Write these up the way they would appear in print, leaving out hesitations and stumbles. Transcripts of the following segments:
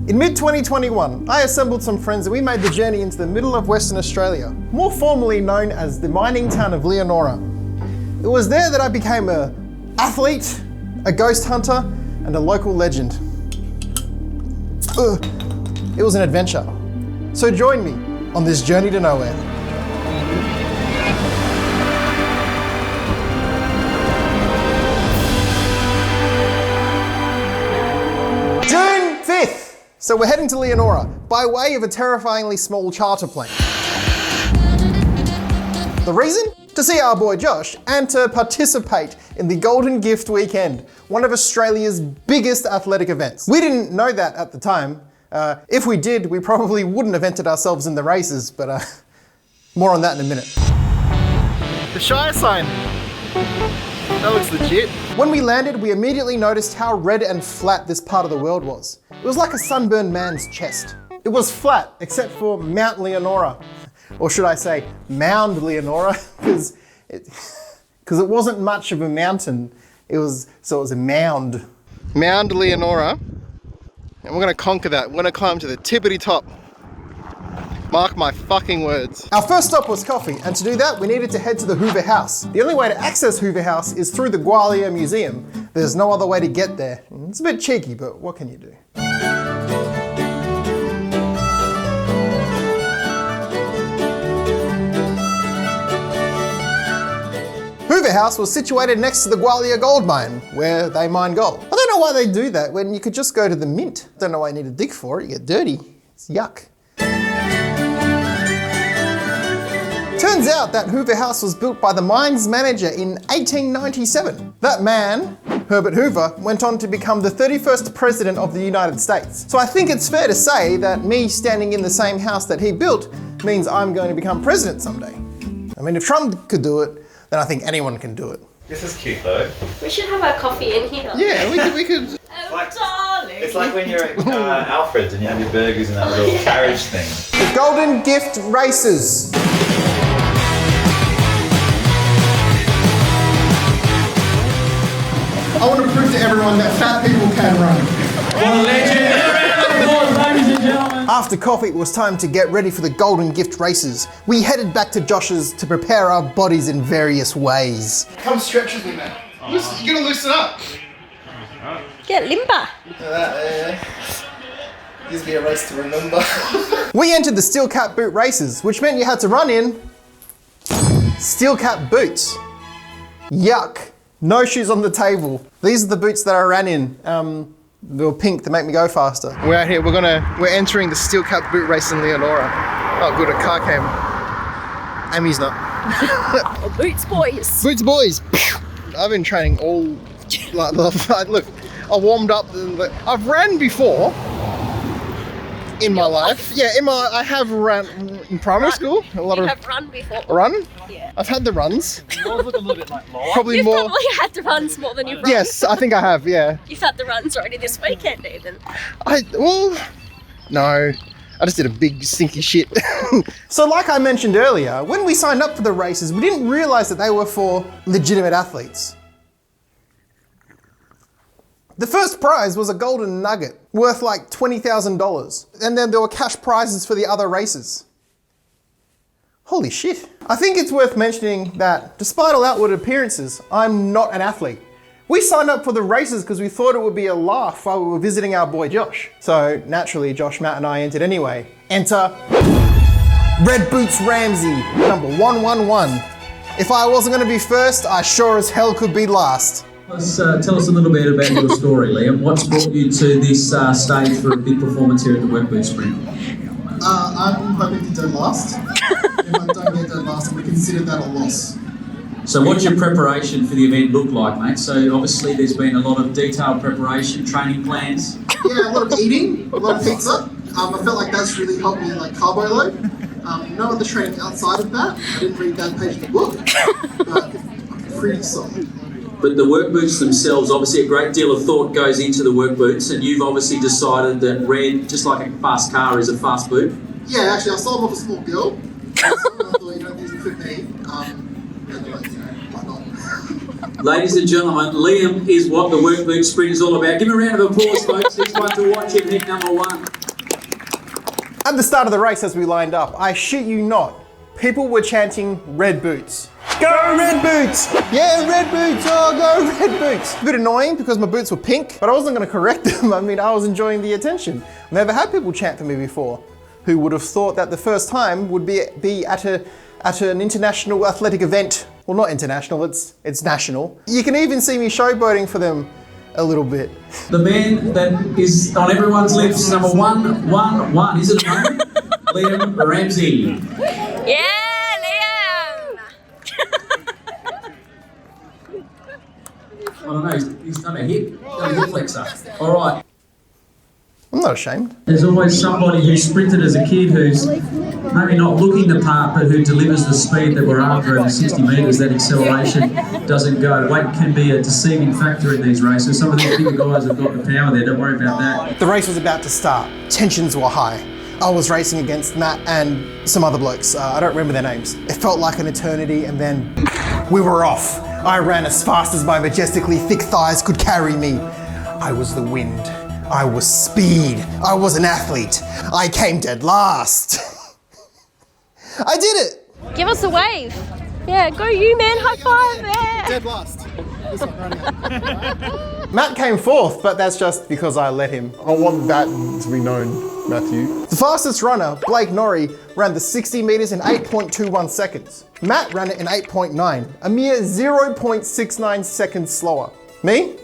In mid-2021, I assembled some friends and we made the journey into the middle of Western Australia, more formally known as the mining town of Leonora. It was there that I became an athlete, a ghost hunter, and a local legend. It was an adventure. So join me on this journey to nowhere. June 5th. So we're heading to Leonora by way of a terrifyingly small charter plane. The reason? To see our boy Josh and to participate in the Golden Gift weekend, one of Australia's biggest athletic events. We didn't know that at the time. If we did, we probably wouldn't have entered ourselves in the races, but more on that in a minute. The Shire sign. That looks legit. When we landed, we immediately noticed how red and flat this part of the world was. It was like a sunburned man's chest. It was flat, except for Mount Leonora. Or should I say, Mound Leonora, because it wasn't much of a mountain. It was a mound. Mound Leonora. And we're gonna conquer that. We're gonna climb to the tippity top. Mark my fucking words. Our first stop was coffee, and to do that, we needed to head to the Hoover House. The only way to access Hoover House is through the Gwalia Museum. There's no other way to get there. It's a bit cheeky, but what can you do? Hoover House was situated next to the Gwalia gold mine, where they mine gold. I don't know why they do that when you could just go to the mint. Don't know why you need to dig for it, you get dirty. It's yuck. Turns out that Hoover House was built by the mine's manager in 1897. That man, Herbert Hoover, went on to become the 31st President of the United States. So I think it's fair to say that me standing in the same house that he built means I'm going to become president someday. I mean, if Trump could do it, then I think anyone can do it. This is cute though. We should have our coffee in here. Yeah, we could. Darling. It's like when you're at Alfred's and you have your burgers in that little carriage thing. The Golden Gift races. I want to prove to everyone that fat people can run. What a legend! Ladies and gentlemen. After coffee, it was time to get ready for the Golden Gift races. We headed back to Josh's to prepare our bodies in various ways. Come stretch with me, man. You gotta loosen up. Get limber. Gives me a race to remember. We entered the steel cap boot races, which meant you had to run in steel cap boots. Yuck. No shoes on the table. These are the boots that I ran in. They were pink, they make me go faster. We're out here, we're entering the steel cap boot race in Leonora. Oh good, a car came. Amy's not. Oh, boots boys. Boots boys. I've been training all, look, I warmed up, I've ran before in my life. Yeah, I have ran in primary school. You have run before. Run? Yeah. I've had the runs. Yours look a little bit like Laura. Probably You've more. probably had the runs more than you've run. Yes, I think I have, yeah. You've had the runs already this weekend even. No. I just did a big stinky shit. So like I mentioned earlier, when we signed up for the races, we didn't realise that they were for legitimate athletes. The first prize was a golden nugget worth like $20,000. And then there were cash prizes for the other races. Holy shit. I think it's worth mentioning that despite all outward appearances, I'm not an athlete. We signed up for the races because we thought it would be a laugh while we were visiting our boy Josh. So naturally, Josh, Matt and I entered anyway. Enter Red Boots Ramsay, number 111. If I wasn't going to be first, I sure as hell could be last. Let's tell us a little bit about your story, Liam. What's brought you to this stage for a big performance here at the Work Boot Sprint? I'm hoping to do last. If I don't get done last, I'm going to consider that a loss. So what's your preparation for the event look like, mate? So obviously there's been a lot of detailed preparation, training plans. Yeah, a lot of eating, a lot of pizza. I felt like that's really helped me like carbo load. No other training outside of that. I didn't read that page of the book, but pretty solid. But the work boots themselves, obviously a great deal of thought goes into the work boots, and you've obviously decided that red, just like a fast car, is a fast boot. Yeah, actually I saw them off a small girl. I thought, these are for me. Why not? Ladies and gentlemen, Liam is what the work boot sprint is all about. Give him a round of applause, folks. This one to watch in heat number 1. At the start of the race, as we lined up, I shit you not, people were chanting red boots. Go red boots! Yeah, red boots! Oh, go red boots! A bit annoying because my boots were pink, but I wasn't going to correct them. I mean, I was enjoying the attention. I've never had people chant for me before who would have thought that the first time would be at an international athletic event. Well, not international, it's national. You can even see me showboating for them a little bit. The man that is on everyone's lips, number 111, is it a name? Liam RAMSAY. Yeah, Liam! I don't know, he's done a hip flexor. All right. I'm not ashamed. There's always somebody who sprinted as a kid who's maybe not looking the part, but who delivers the speed that we're after at 60 metres. That acceleration doesn't go. Weight can be a deceiving factor in these races. Some of these bigger guys have got the power there. Don't worry about that. The race was about to start. Tensions were high. I was racing against Matt and some other blokes. I don't remember their names. It felt like an eternity, and then we were off. I ran as fast as my majestically thick thighs could carry me. I was the wind. I was speed. I was an athlete. I came dead last. I did it! Give us a wave. Yeah, go you, man. High five, man. Dead last. Matt came fourth, but that's just because I let him. I want that to be known, Matthew. The fastest runner, Blake Norrie, ran the 60 metres in 8.21 seconds. Matt ran it in 8.9, a mere 0.69 seconds slower. Me?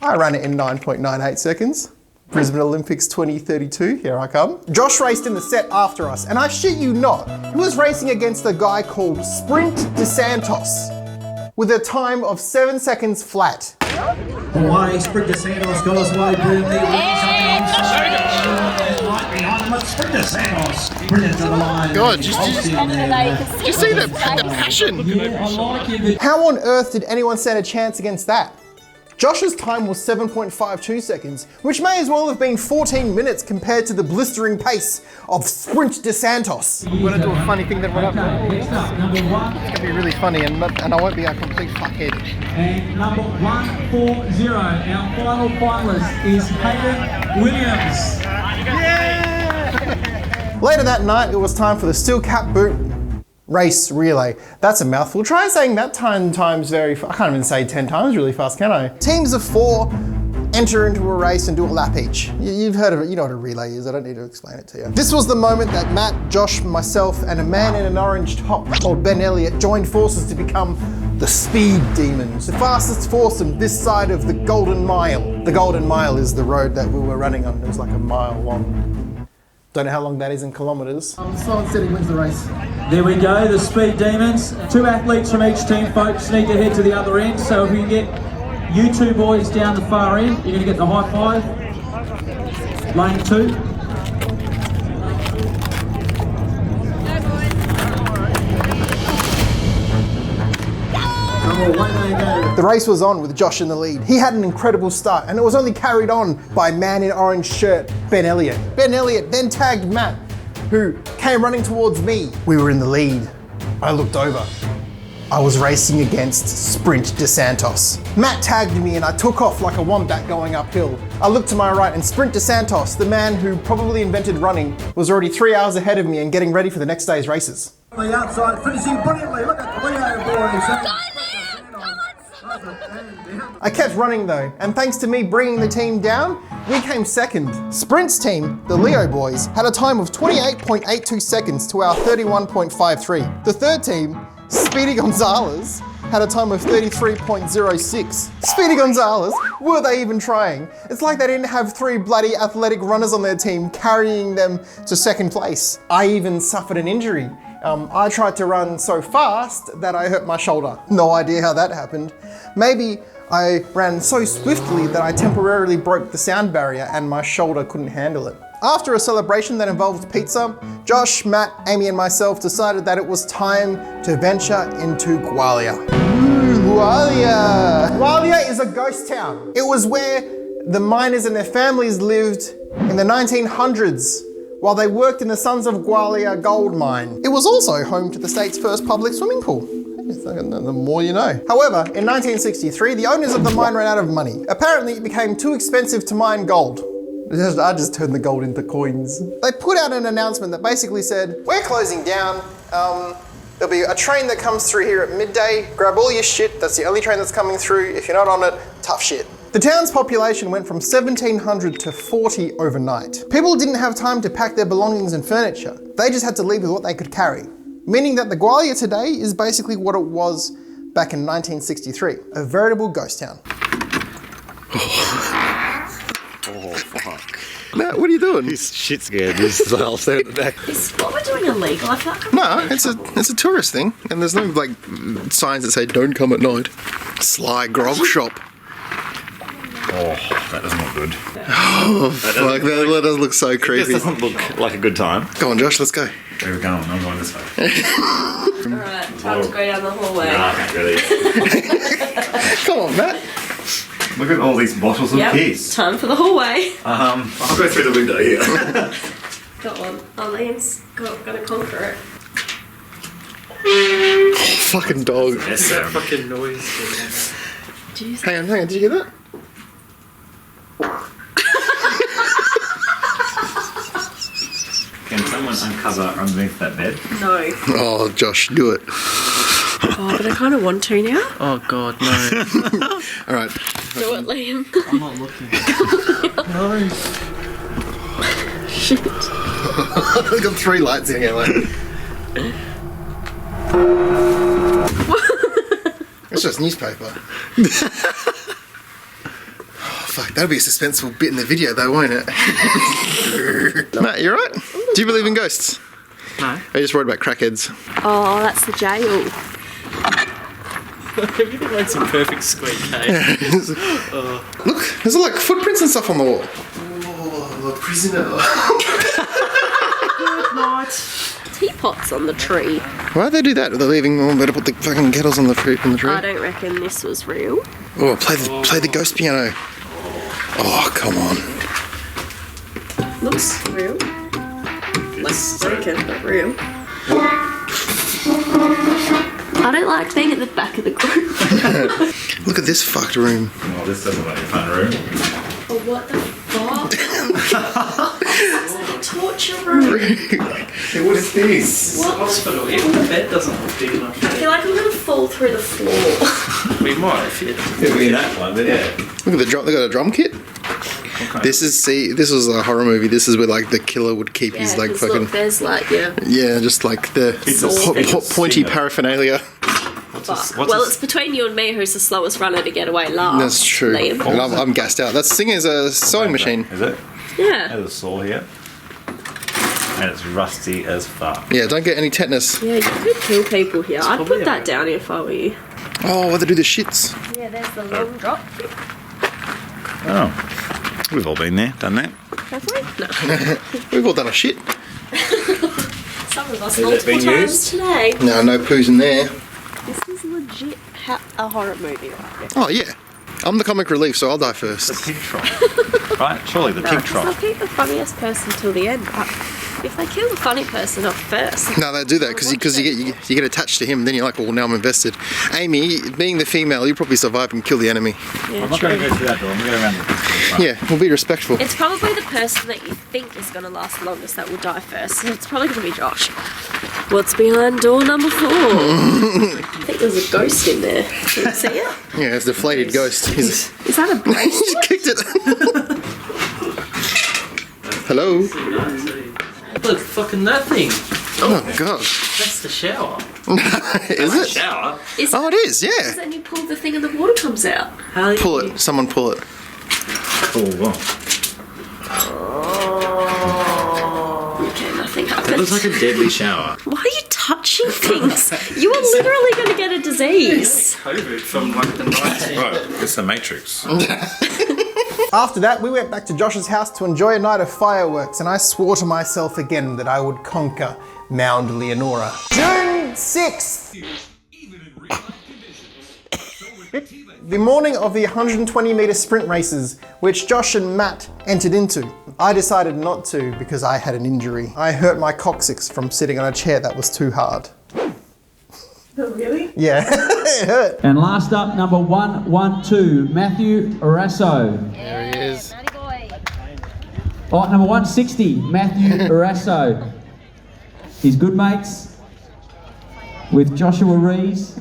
I ran it in 9.98 seconds. Brisbane Olympics 2032, here I come. Josh raced in the set after us, and I shit you not, he was racing against a guy called Sprint DeSantos with a time of 7 seconds flat. Away, Sprint DeSantos goes away brilliantly. Right behind him, it's Sprint DeSantos. Brilliant to the line. God, just see the passion. Yeah, I like it. How on earth did anyone stand a chance against that? Josh's time was 7.52 seconds, which may as well have been 14 minutes compared to the blistering pace of Sprint DeSantos. I'm gonna do a funny thing that went up. Next up, number 1. It's gonna be really funny and I won't be a complete fuckhead. And number 140, our final finalist is Hayden Williams. Later that night, it was time for the steel cap boot race relay. That's a mouthful. Try saying that 10 times I can't even say 10 times really fast, can I? Teams of 4 enter into a race and do a lap each. You've heard of it, you know what a relay is, I don't need to explain it to you. This was the moment that Matt, Josh, myself, and a man in an orange top called Ben Elliott joined forces to become the Speed Demons, the fastest foursome this side of the Golden Mile. The Golden Mile is the road that we were running on. It was like a mile long. Don't know how long that is in kilometres. Someone said he wins the race. There we go, the Speed Demons. 2 athletes from each team, folks, need to head to the other end. So if we can get you 2 boys down the far end, you're going to get the high five. Lane 2. The race was on with Josh in the lead. He had an incredible start, and it was only carried on by man in orange shirt, Ben Elliott. Ben Elliott then tagged Matt, who came running towards me. We were in the lead. I looked over. I was racing against Sprint DeSantos. Matt tagged me and I took off like a wombat going uphill. I looked to my right and Sprint DeSantos, the man who probably invented running, was already 3 hours ahead of me and getting ready for the next day's races. On the outside, finishing brilliantly. Look at the Leo boys. I kept running though, and thanks to me bringing the team down, we came second. Sprint's team, the Leo boys, had a time of 28.82 seconds to our 31.53. The third team, Speedy Gonzales, had a time of 33.06. Speedy Gonzales, were they even trying? It's like they didn't have 3 bloody athletic runners on their team carrying them to second place. I even suffered an injury. I tried to run so fast that I hurt my shoulder. No idea how that happened. Maybe I ran so swiftly that I temporarily broke the sound barrier and my shoulder couldn't handle it. After a celebration that involved pizza, Josh, Matt, Amy and myself decided that it was time to venture into Gwalia. Gwalia! Gwalia is a ghost town. It was where the miners and their families lived in the 1900s while they worked in the Sons of Gwalia gold mine. It was also home to the state's first public swimming pool. It's like, the more you know. However, in 1963, the owners of the mine ran out of money. Apparently, it became too expensive to mine gold. I just turned the gold into coins. They put out an announcement that basically said, we're closing down. There'll be a train that comes through here at midday. Grab all your shit. That's the only train that's coming through. If you're not on it, tough shit. The town's population went from 1,700 to 40 overnight. People didn't have time to pack their belongings and furniture. They just had to leave with what they could carry. Meaning that the Gwalia today is basically what it was back in 1963. A veritable ghost town. Oh, fuck. Matt, what are you doing? He's shit scared. I'll stay at the back. Is what we're doing illegal? I feel like No, it's a tourist thing, and there's no like signs that say don't come at night. Sly grog shop. Oh, that doesn't look good. Oh, fuck, that does look so creepy. This doesn't look like a good time. Go on, Josh, let's go. Where are we going? I'm going this way. Alright, time to go down the hallway. Nah, I can't really. Come on, Matt. Look at all these bottles of piss. Time for the hallway. I'll go through the window here. Go on. Arlene's gonna conquer it. Oh, fucking dog. Yes, sir. Fucking noise. Hang on, did you get that? Can someone uncover underneath that bed? No. Oh, Josh, do it. Oh, but I kind of want to now. Oh god, no. All right. Do it, Liam. I'm not looking. No. Shit. I've got 3 lights in here, like. It's just newspaper. Fuck, that'll be a suspenseful bit in the video though, won't it? Matt, you alright? Do you believe in ghosts? No. Are you just worried about crackheads? Oh, that's the jail. Everything makes a perfect squeak, eh? Look, there's like footprints and stuff on the wall. Oh, the prisoner. Teapots on the tree. Why'd they do that? They're leaving, oh, better put the fucking kettles on the fruit in the tree. I don't reckon this was real. Oh, play the ghost piano. Oh, come on. Looks real. Like broken, but real. I don't like being at the back of the group. Look at this fucked room. Oh, this doesn't look like a fun room. Oh, what the fuck? It's like a torture room. Hey, what is this? What? Hospital, even the bed doesn't look big enough. I feel like I'm gonna fall through the floor. We might if you. It'll be in that one, but yeah. Look at the drum. They got a drum kit. Okay. This was a horror movie. This is where like the killer would keep his like 'cause fucking look, there's like just like the It's a pointy singer. paraphernalia. it's between you and me who's the slowest runner to get away last. That's true. Liam. And I'm gassed out. That thing is a sewing machine. Is it? Yeah. There's a saw here. And it's rusty as fuck. Yeah, don't get any tetanus. Yeah, you could kill people here. I'd probably put that down if I were you. Oh, why they do the shits? Yeah, there's the long drop. Oh. We've all been there, done that. Have we? No. We've all done a shit. Some of us Has it multiple been times used? today. No poos in there. This is legit a horror movie right there. Oh yeah, I'm the comic relief, so I'll die first. The pig trough. Right? Surely the pig Because they'll trough. keep the funniest person till the end. But if they kill the funny person off first, No, they do that because you get attached to him, and then you're like, well, now I'm invested. Amy, being the female, you probably survive and kill the enemy. yeah, I'm not true. going to go through that door. I'm going to go around the front. Yeah, we'll be respectful. It's probably the person that you think is going to last longest that will die first. So it's probably going to be Josh. What's behind door number 4? I think there's a ghost in there. Can you see it? Yeah, it's a deflated ghost. He's Is that a bracelet? kicked it. Hello. Look, fucking that thing. Oh god. That's the shower. Is it? Shower? Oh, it is. Yeah. Then you pull the thing and the water comes out. Pull it. Someone pull it. Oh, wow. Okay, nothing That happened. looks like a deadly shower. Why are you touching things? You are literally going to get a disease. COVID from like the 19th. Right, it's the Matrix. After that, we went back to Josh's house to enjoy a night of fireworks, and I swore to myself again that I would conquer Mount Leonora. June 6th! The morning of the 120-metre sprint races, which Josh and Matt entered into. I decided not to because I had an injury. I hurt my coccyx from sitting on a chair that was too hard. Oh, really? Yeah, it hurt. And last up, number 112, Matthew Arasso. There he is. Oh, number 160, Matthew Arasso. He's good mates with Joshua Rees.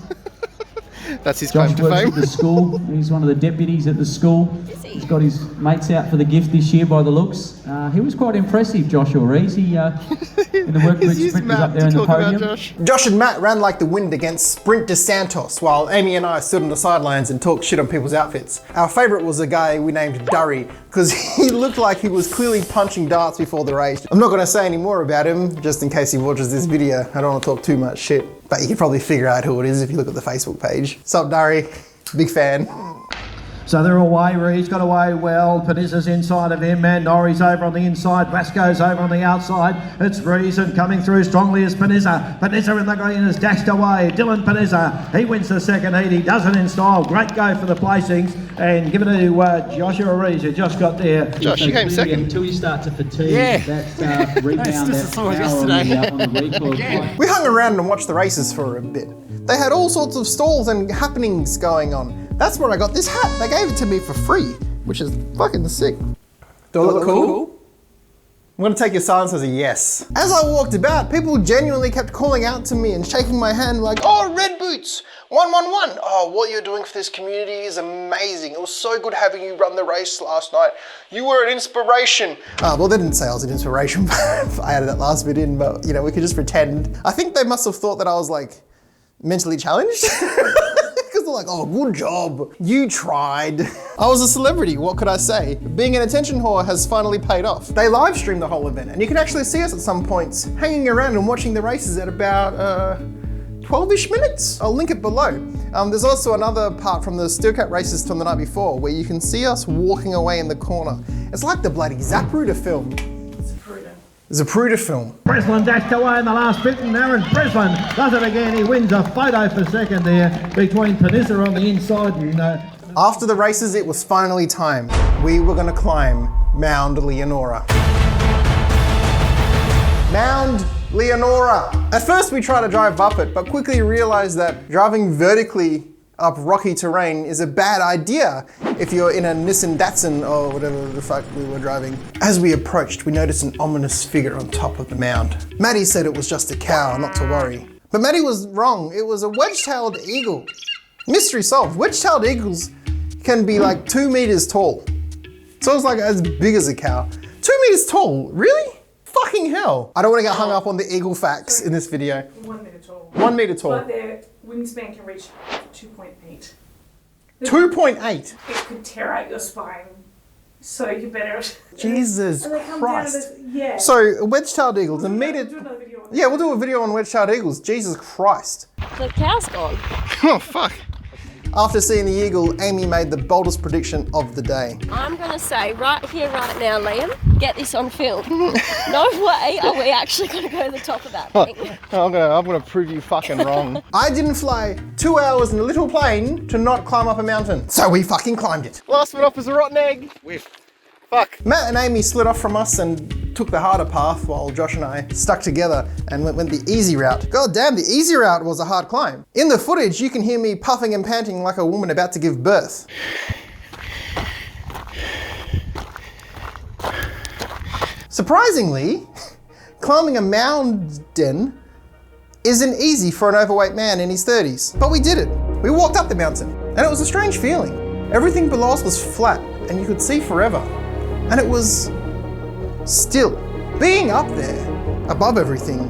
That's his claim Josh to works fame. at the school. He's one of the deputies at the school. He's got his mates out for the gift this year by the looks. He was quite impressive, Joshua Rees. He, in the work group sprint was up there in the podium. Josh and Matt ran like the wind against Sprint de Santos, while Amy and I stood on the sidelines and talked shit on people's outfits. Our favourite was a guy we named Durry, because he looked like he was clearly punching darts before the race. I'm not going to say any more about him, just in case he watches this video. I don't want to talk too much shit, but you can probably figure out who it is if you look at the Facebook page. Sup, Durry? Big fan. So they're away. Reed's got away well. Panissa's inside of him, and Norrie's over on the inside. Vasco's over on the outside. It's Reason coming through strongly as Panissa. Panissa in the green has dashed away. Dylan Panissa, he wins the second heat. He does it in style. Great go for the placings. And give it to Joshua Rees, who just got there. Josh, you came second. Until you start to fatigue, that rebound, that power on the record. We hung around and watched the races for a bit. They had all sorts of stalls and happenings going on. That's where I got this hat. They gave it to me for free, which is fucking sick. Do I look cool? I'm gonna take your silence as a yes. As I walked about, people genuinely kept calling out to me and shaking my hand like, oh, Red Boots, 111. Oh, what you're doing for this community is amazing. It was so good having you run the race last night. You were an inspiration. Well, they didn't say I was an inspiration, but I added that last bit in, but you know, we could just pretend. I think they must have thought that I was like mentally challenged. They're like, oh, good job. You tried. I was a celebrity, what could I say? Being an attention whore has finally paid off. They live streamed the whole event, and you can actually see us at some points hanging around and watching the races at about 12-ish minutes. I'll link it below. There's also another part from the Steelcat races from the night before where you can see us walking away in the corner. It's like the bloody Zapruder film. Zapruder film. Breslin dashed away in the last bit, and Aaron Breslin does it again. He wins a photo for second there between Panissa on the inside and... After the races, it was finally time. We were gonna climb Mount Leonora. Mount Leonora. At first we tried to drive up it, but quickly realized that driving vertically up rocky terrain is a bad idea if you're in a Nissan Datsun or whatever the fuck we were driving. As we approached, we noticed an ominous figure on top of the mound. Maddie said it was just a cow, not to worry. But Maddie was wrong. It was a wedge-tailed eagle. Mystery solved. Wedge-tailed eagles can be like 2 meters tall. So it's like as big as a cow. 2 meters tall, really? Fucking hell. I don't want to get hung up on the eagle facts in this video. 1 meter tall. 1 meter tall. But their wingspan can reach 2.8. 2.8? It could tear out your spine. So you better... Jesus and they come Christ. down to this, yeah. So a wedge-tailed eagle, the meter... Do another video on Yeah, we'll do a video on wedge-tailed eagles. Jesus Christ. The cow's gone. Oh, fuck. After seeing the eagle, Amy made the boldest prediction of the day. I'm going to say right here, right now, Liam, get this on film. No way are we actually going to go to the top of that thing. I'm gonna prove you fucking wrong. I didn't fly 2 hours in a little plane to not climb up a mountain. So we fucking climbed it. Last one up was a rotten egg. Whiff. Fuck. Matt and Amy slid off from us and took the harder path while Josh and I stuck together and went the easy route. God damn, the easy route was a hard climb. In the footage, you can hear me puffing and panting like a woman about to give birth. Surprisingly, climbing a mountain isn't easy for an overweight man in his 30s. But we did it. We walked up the mountain, and it was a strange feeling. Everything below us was flat, and you could see forever. And it was still. Being up there, above everything,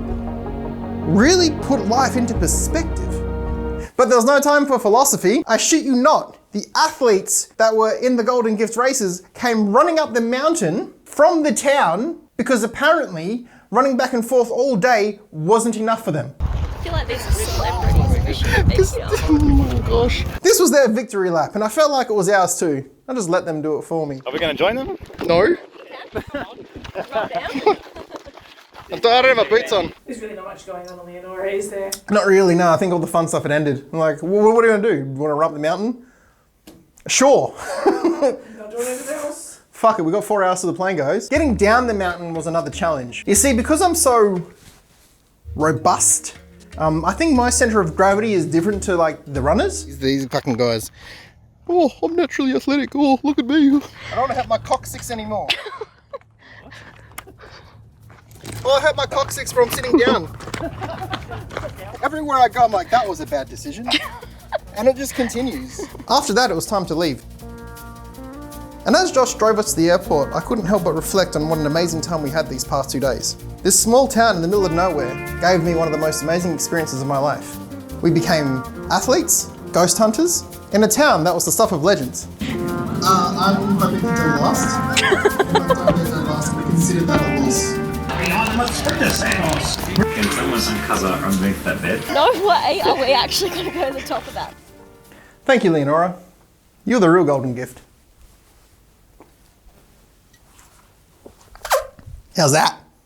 really put life into perspective. But there was no time for philosophy. I shit you not. The athletes that were in the Golden Gift races came running up the mountain from the town because apparently running back and forth all day wasn't enough for them. I feel like these are celebrities. Oh my gosh. This was their victory lap, and I felt like it was ours too. I just let them do it for me. Are we going to join them? No. Roll down. I don't have my boots on. There's really not much going on Leonora, is there? Not really, no. I think all the fun stuff had ended. I'm like, what are you gonna do? You wanna run up the mountain? Sure. Not doing anything else? Fuck it, we got 4 hours till the plane goes. Getting down the mountain was another challenge. You see, because I'm so robust I think my center of gravity is different to like the runners. These fucking guys. Oh, I'm naturally athletic. Oh, look at me. I don't want to have my coccyx anymore. Oh, I hurt my coccyx from sitting down. Everywhere I go, I'm like, that was a bad decision. And it just continues. After that, it was time to leave. And as Josh drove us to the airport, I couldn't help but reflect on what an amazing time we had these past 2 days. This small town in the middle of nowhere gave me one of the most amazing experiences of my life. We became athletes, ghost hunters, in a town that was the stuff of legends. I'm hoping to do last. We consider that a loss. Can someone uncover underneath that bed? No way are we actually going to go to the top of that. Thank you, Leonora. You're the real golden gift. How's that?